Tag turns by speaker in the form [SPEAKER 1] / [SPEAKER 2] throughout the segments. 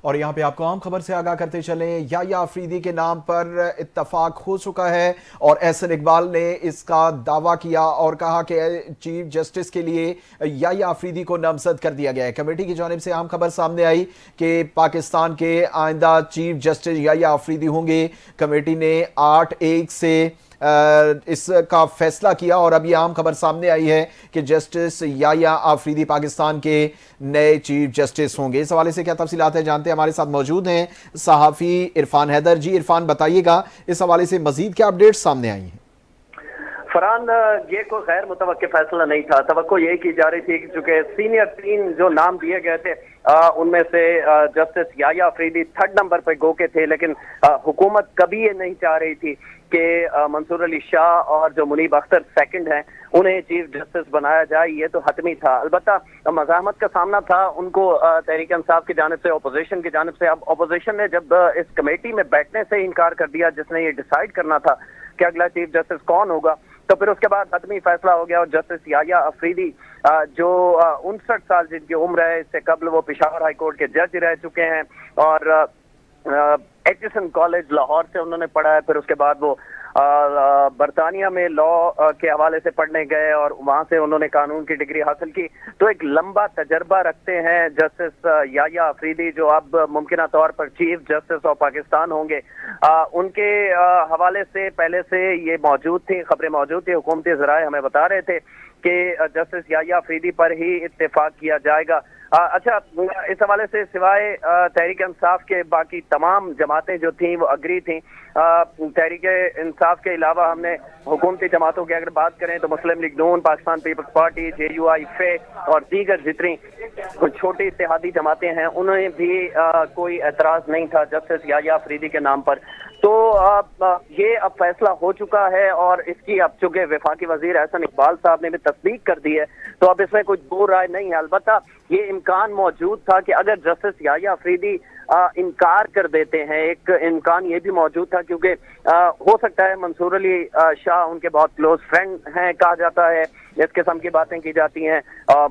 [SPEAKER 1] اور یہاں پہ آپ کو عام خبر سے آگاہ کرتے چلیں، یحییٰ آفریدی کے نام پر اتفاق ہو چکا ہے اور احسن اقبال نے اس کا دعویٰ کیا اور کہا کہ چیف جسٹس کے لیے یحییٰ آفریدی کو نامزد کر دیا گیا ہے۔ کمیٹی کی جانب سے اہم خبر سامنے آئی کہ پاکستان کے آئندہ چیف جسٹس یحییٰ آفریدی ہوں گے۔ کمیٹی نے 8-1 سے اس کا فیصلہ کیا اور اب یہ عام خبر سامنے آئی ہے کہ جسٹس یحییٰ آفریدی پاکستان کے نئے چیف جسٹس ہوں گے۔ اس حوالے سے کیا تفصیلات ہیں جانتے ہیں، ہمارے ساتھ موجود ہیں صحافی عرفان حیدر۔ جی عرفان، بتائیے گا اس حوالے سے مزید کیا اپڈیٹ سامنے آئی ہیں؟
[SPEAKER 2] فرحان، یہ کوئی غیر متوقع فیصلہ نہیں تھا۔ توقع یہ کی جا رہی تھی کہ چونکہ سینئر 3 جو نام دیے گئے تھے ان میں سے جسٹس یحییٰ آفریدی 3rd نمبر پہ گو کے تھے، لیکن حکومت کبھی یہ نہیں چاہ رہی تھی کہ منصور علی شاہ اور جو منیب اختر 2nd ہیں انہیں چیف جسٹس بنایا جائے۔ یہ تو حتمی تھا، البتہ مزاحمت کا سامنا تھا ان کو تحریک انصاف کی جانب سے، اپوزیشن کی جانب سے۔ اب اپوزیشن نے جب اس کمیٹی میں بیٹھنے سے انکار کر دیا جس نے یہ ڈیسائیڈ کرنا تھا کہ اگلا چیف جسٹس کون ہوگا، تو پھر اس کے بعد حتمی فیصلہ ہو گیا اور جسٹس یحییٰ آفریدی جو 59 سال جن کی عمر ہے، اس سے قبل وہ پشاور ہائی کورٹ کے جج رہ چکے ہیں اور ایچسن کالج لاہور سے انہوں نے پڑھا ہے۔ پھر اس کے بعد وہ برطانیہ میں لا کے حوالے سے پڑھنے گئے اور وہاں سے انہوں نے قانون کی ڈگری حاصل کی، تو ایک لمبا تجربہ رکھتے ہیں جسٹس یحییٰ آفریدی جو اب ممکنہ طور پر چیف جسٹس آف پاکستان ہوں گے۔ ان کے حوالے سے پہلے سے یہ موجود تھی، خبریں موجود تھی، حکومتی ذرائع ہمیں بتا رہے تھے کہ جسٹس یحییٰ آفریدی پر ہی اتفاق کیا جائے گا۔ اچھا، اس حوالے سے سوائے تحریک انصاف کے باقی تمام جماعتیں جو تھیں وہ اگری تھیں۔ تحریک انصاف کے علاوہ ہم نے حکومتی جماعتوں کی اگر بات کریں تو مسلم لیگ نون، پاکستان پیپلز پارٹی، JUI اور دیگر جتنی چھوٹی اتحادی جماعتیں ہیں انہیں بھی کوئی اعتراض نہیں تھا جسٹس یحییٰ آفریدی کے نام پر۔ تو یہ اب فیصلہ ہو چکا ہے اور اس کی اب چونکہ وفاقی وزیر احسن اقبال صاحب نے بھی تصدیق کر دی ہے تو اب اس میں کوئی دو رائے نہیں ہے۔ البتہ یہ امکان موجود تھا کہ اگر جسٹس یحییٰ آفریدی انکار کر دیتے ہیں، ایک امکان یہ بھی موجود تھا کیونکہ ہو سکتا ہے منصور علی شاہ ان کے بہت کلوز فرینڈ ہیں، کہا جاتا ہے اس قسم کی باتیں کی جاتی ہیں،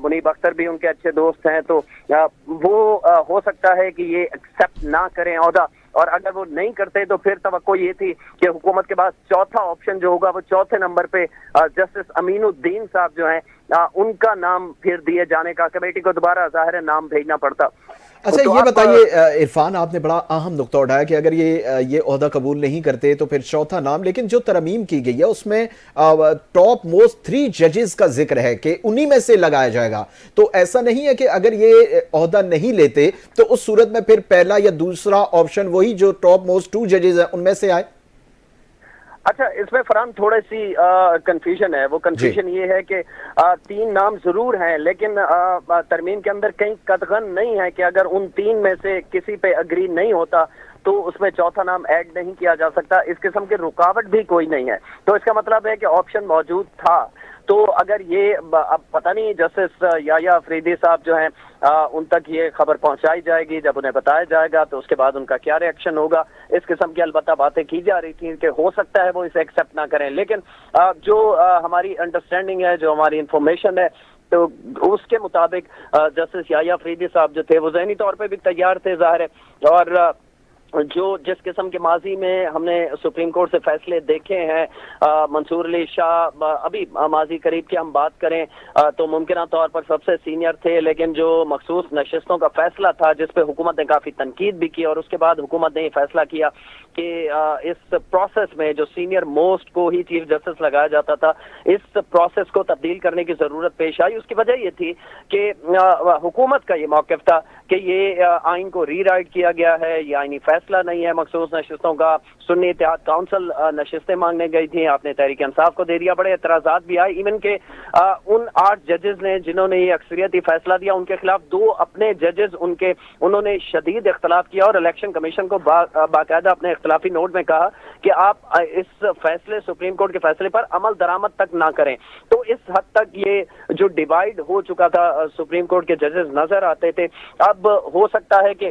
[SPEAKER 2] منیب اختر بھی ان کے اچھے دوست ہیں، تو وہ ہو سکتا ہے کہ یہ ایکسیپٹ نہ کریں عہدہ، اور اگر وہ نہیں کرتے تو پھر توقع یہ تھی کہ حکومت کے پاس چوتھا آپشن جو ہوگا وہ چوتھے نمبر پہ جسٹس امین الدین صاحب جو ہیں ان کا نام پھر دیے جانے کا، کمیٹی کو دوبارہ ظاہر نام بھیجنا پڑتا۔
[SPEAKER 1] اچھا یہ بتائیے عرفان، آپ نے بڑا اہم نقطہ اٹھایا کہ اگر یہ عہدہ قبول نہیں کرتے تو پھر چوتھا نام، لیکن جو ترمیم کی گئی ہے اس میں ٹاپ موسٹ 3 ججز کا ذکر ہے کہ انہی میں سے لگایا جائے گا، تو ایسا نہیں ہے کہ اگر یہ عہدہ نہیں لیتے تو اس صورت میں پھر پہلا یا دوسرا آپشن وہی جو ٹاپ موسٹ 2 ججز ہیں ان میں سے آئے؟
[SPEAKER 2] اچھا، اس میں فرحان تھوڑی سی کنفیوژن ہے۔ وہ کنفیوژن یہ ہے کہ 3 نام ضرور ہیں لیکن ترمیم کے اندر کہیں قطعاً نہیں ہے کہ اگر ان 3 میں سے کسی پہ اگری نہیں ہوتا تو اس میں چوتھا نام ایڈ نہیں کیا جا سکتا۔ اس قسم کی رکاوٹ بھی کوئی نہیں ہے، تو اس کا مطلب ہے کہ آپشن موجود تھا۔ تو اگر یہ اب پتہ نہیں جسٹس یحییٰ آفریدی صاحب جو ہیں ان تک یہ خبر پہنچائی جائے گی، جب انہیں بتایا جائے گا تو اس کے بعد ان کا کیا ری ایکشن ہوگا۔ اس قسم کی البتہ باتیں کی جا رہی تھیں کہ ہو سکتا ہے وہ اسے ایکسیپٹ نہ کریں، لیکن جو ہماری انڈرسٹینڈنگ ہے، جو ہماری انفارمیشن ہے، تو اس کے مطابق جسٹس یحییٰ آفریدی صاحب جو تھے وہ ذہنی طور پہ بھی تیار تھے ظاہر ہے، اور جو جس قسم کے ماضی میں ہم نے سپریم کورٹ سے فیصلے دیکھے ہیں، منصور علی شاہ ابھی ماضی قریب کی ہم بات کریں تو ممکنہ طور پر سب سے سینئر تھے، لیکن جو مخصوص نشستوں کا فیصلہ تھا جس پہ حکومت نے کافی تنقید بھی کی، اور اس کے بعد حکومت نے یہ فیصلہ کیا کہ اس پروسیس میں جو سینئر موسٹ کو ہی چیف جسٹس لگایا جاتا تھا، اس پروسیس کو تبدیل کرنے کی ضرورت پیش آئی۔ اس کی وجہ یہ تھی کہ حکومت کا یہ موقف تھا کہ یہ آئین کو ری رائٹ کیا گیا ہے، یہ آئینی فیصلہ نہیں ہے مخصوص نشستوں کا۔ سنی اتحاد کونسل نشستیں مانگنے گئی تھیں، آپ نے تحریک انصاف کو دے دیا، بڑے اعتراضات بھی آئے، ایون کہ ان 8 ججز نے جنہوں نے یہ اکثریتی فیصلہ دیا ان کے خلاف 2 اپنے ججز انہوں نے شدید اختلاف کیا اور الیکشن کمیشن کو باقاعدہ اپنے اختلافی نوٹ میں کہا کہ آپ اس فیصلے سپریم کورٹ کے فیصلے پر عمل درآمد تک نہ کریں۔ تو اس حد تک یہ جو ڈیوائیڈ ہو چکا تھا سپریم کورٹ کے ججز نظر آتے تھے۔ اب ہو سکتا ہے کہ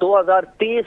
[SPEAKER 2] 2030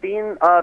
[SPEAKER 2] 3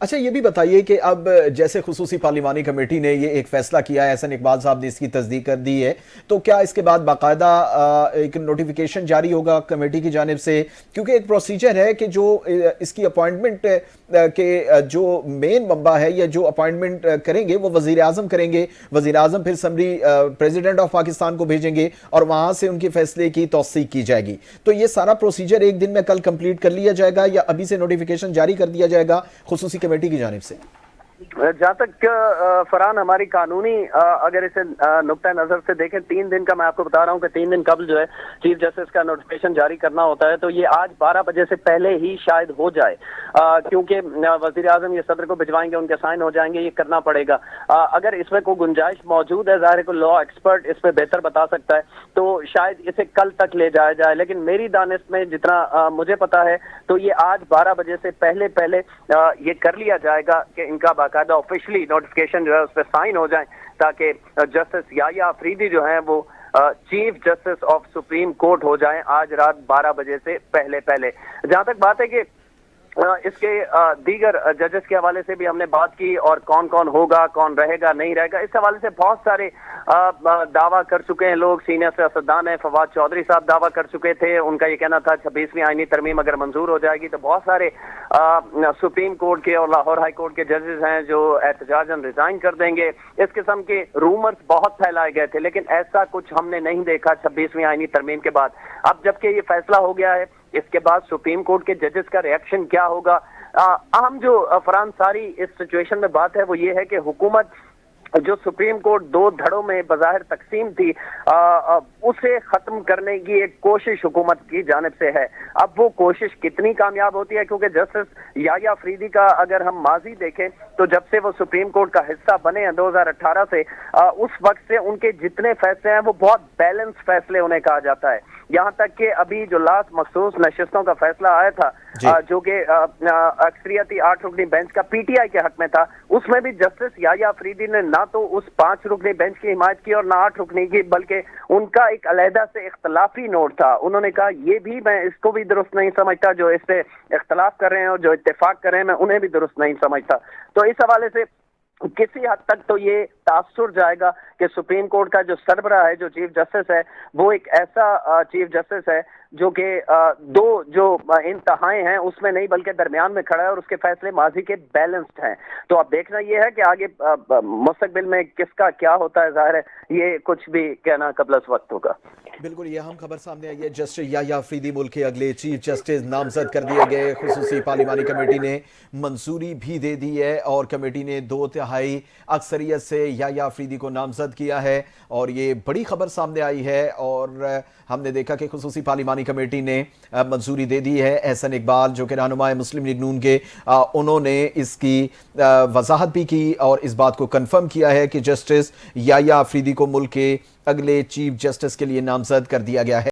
[SPEAKER 1] اچھا یہ بھی بتائیے کہ اب جیسے خصوصی پارلیمانی کمیٹی نے یہ ایک فیصلہ کیا ہے، احسن اقبال صاحب نے اس کی تصدیق کر دی ہے، تو کیا اس کے بعد باقاعدہ ایک نوٹیفیکیشن جاری ہوگا کمیٹی کی جانب سے؟ کیونکہ ایک پروسیجر ہے کہ جو اس کی اپوائنٹمنٹ کے جو مین منبع ہے یا جو اپوائنٹمنٹ کریں گے وہ وزیر اعظم کریں گے، وزیر اعظم پھر سمری پریزیڈنٹ آف پاکستان کو بھیجیں گے اور وہاں سے ان کے فیصلے کی توثیق کی جائے گی۔ تو یہ سارا پروسیجر ایک دن میں کل کمپلیٹ کر لیا جائے گا یا ابھی سے نوٹیفیکیشن جاری کر دیا جائے گا خصوصی کمیٹی کی جانب سے؟
[SPEAKER 2] جہاں تک فرحان ہماری قانونی اگر اسے نقطہ نظر سے دیکھیں، 3 دن کا میں آپ کو بتا رہا ہوں کہ 3 دن قبل جو ہے چیف جسٹس کا نوٹیفیکیشن جاری کرنا ہوتا ہے، تو یہ آج 12 بجے سے پہلے ہی شاید ہو جائے، کیونکہ وزیر اعظم یہ صدر کو بھجوائیں گے، ان کے سائن ہو جائیں گے، یہ کرنا پڑے گا۔ اگر اس میں کوئی گنجائش موجود ہے، ظاہر ہے کوئی لا ایکسپرٹ اس پہ بہتر بتا سکتا ہے، تو شاید اسے کل تک لے جایا جائے، لیکن میری دانست میں جتنا مجھے پتا ہے تو یہ آج 12 بجے سے پہلے یہ کر لیا جائے گا کہ ان کا باقاعدہ آفیشلی نوٹیفیکیشن جو ہے اس پہ سائن ہو جائیں، تاکہ جسٹس یحییٰ آفریدی جو ہیں وہ chief justice of supreme court ہو جائیں آج رات 12 بجے سے پہلے۔ جہاں تک بات ہے کہ اس کے دیگر ججز کے حوالے سے بھی ہم نے بات کی، اور کون کون ہوگا، کون رہے گا، نہیں رہے گا، اس حوالے سے بہت سارے دعویٰ کر چکے ہیں لوگ۔ سینئر سیاستدان ہیں، فواد چودھری صاحب دعویٰ کر چکے تھے، ان کا یہ کہنا تھا 26ویں آئینی ترمیم اگر منظور ہو جائے گی تو بہت سارے سپریم کورٹ کے اور لاہور ہائی کورٹ کے ججز ہیں جو احتجاجاً ریزائن کر دیں گے۔ اس قسم کے رومرز بہت پھیلائے گئے تھے، لیکن ایسا کچھ ہم نے نہیں دیکھا 26ویں آئینی ترمیم کے بعد۔ اب جبکہ یہ فیصلہ ہو گیا ہے، اس کے بعد سپریم کورٹ کے ججز کا ریئیکشن کیا ہوگا؟ اہم جو فرحان ساری اس سچویشن میں بات ہے وہ یہ ہے کہ حکومت جو سپریم کورٹ 2 دھڑوں میں بظاہر تقسیم تھی، اسے ختم کرنے کی ایک کوشش حکومت کی جانب سے ہے۔ اب وہ کوشش کتنی کامیاب ہوتی ہے، کیونکہ جسٹس یحییٰ آفریدی کا اگر ہم ماضی دیکھیں تو جب سے وہ سپریم کورٹ کا حصہ بنے ہیں 2018 سے، اس وقت سے ان کے جتنے فیصلے ہیں وہ بہت بیلنس فیصلے انہیں کہا جاتا ہے۔ یہاں تک کہ ابھی جو لاسٹ مخصوص نشستوں کا فیصلہ آیا تھا جو کہ اکثریتی 8 رکنی بینچ کا پی ٹی آئی کے حق میں تھا، اس میں بھی جسٹس یحییٰ آفریدی نے نہ تو اس 5 رکنی بینچ کی حمایت کی اور نہ 8 رکنی کی، بلکہ ان کا ایک علیحدہ سے اختلافی نوٹ تھا۔ انہوں نے کہا یہ بھی میں اس کو بھی درست نہیں سمجھتا، جو اس پہ اختلاف کر رہے ہیں اور جو اتفاق کر رہے ہیں میں انہیں بھی درست نہیں سمجھتا۔ تو اس حوالے سے کسی حد تک تو یہ تاثر جائے گا کہ سپریم کورٹ کا جو سربراہ ہے، جو چیف جسٹس ہے، وہ ایک ایسا چیف جسٹس ہے جو کہ 2 جو انتہائیں ہیں اس میں نہیں بلکہ درمیان میں کھڑا ہے، اور اس کے فیصلے ماضی کے بیلنسڈ ہیں۔ تو اب دیکھنا یہ ہے کہ آگے مستقبل میں کس کا کیا ہوتا ہے، ظاہر ہے یہ کچھ بھی کہنا قبل از وقت ہوگا۔
[SPEAKER 1] بالکل یہ اہم خبر سامنے آئی ہے، جسٹس یحییٰ آفریدی ملک کے اگلے چیف جسٹس نامزد کر دیے گئے۔ خصوصی پارلیمانی کمیٹی نے منظوری بھی دے دی ہے اور کمیٹی نے 2/3 اکثریت سے یحییٰ آفریدی کو نامزد کیا ہے، اور یہ بڑی خبر سامنے آئی ہے۔ اور ہم نے دیکھا کہ خصوصی پارلیمانی کمیٹی نے منظوری دے دی ہے۔ احسن اقبال جو کہ رہنمائے مسلم لیگ نون کے، انہوں نے اس کی وضاحت بھی کی اور اس بات کو کنفرم کیا ہے کہ جسٹس یحییٰ آفریدی کو ملک کے اگلے چیف جسٹس کے لیے نامزد کر دیا گیا ہے۔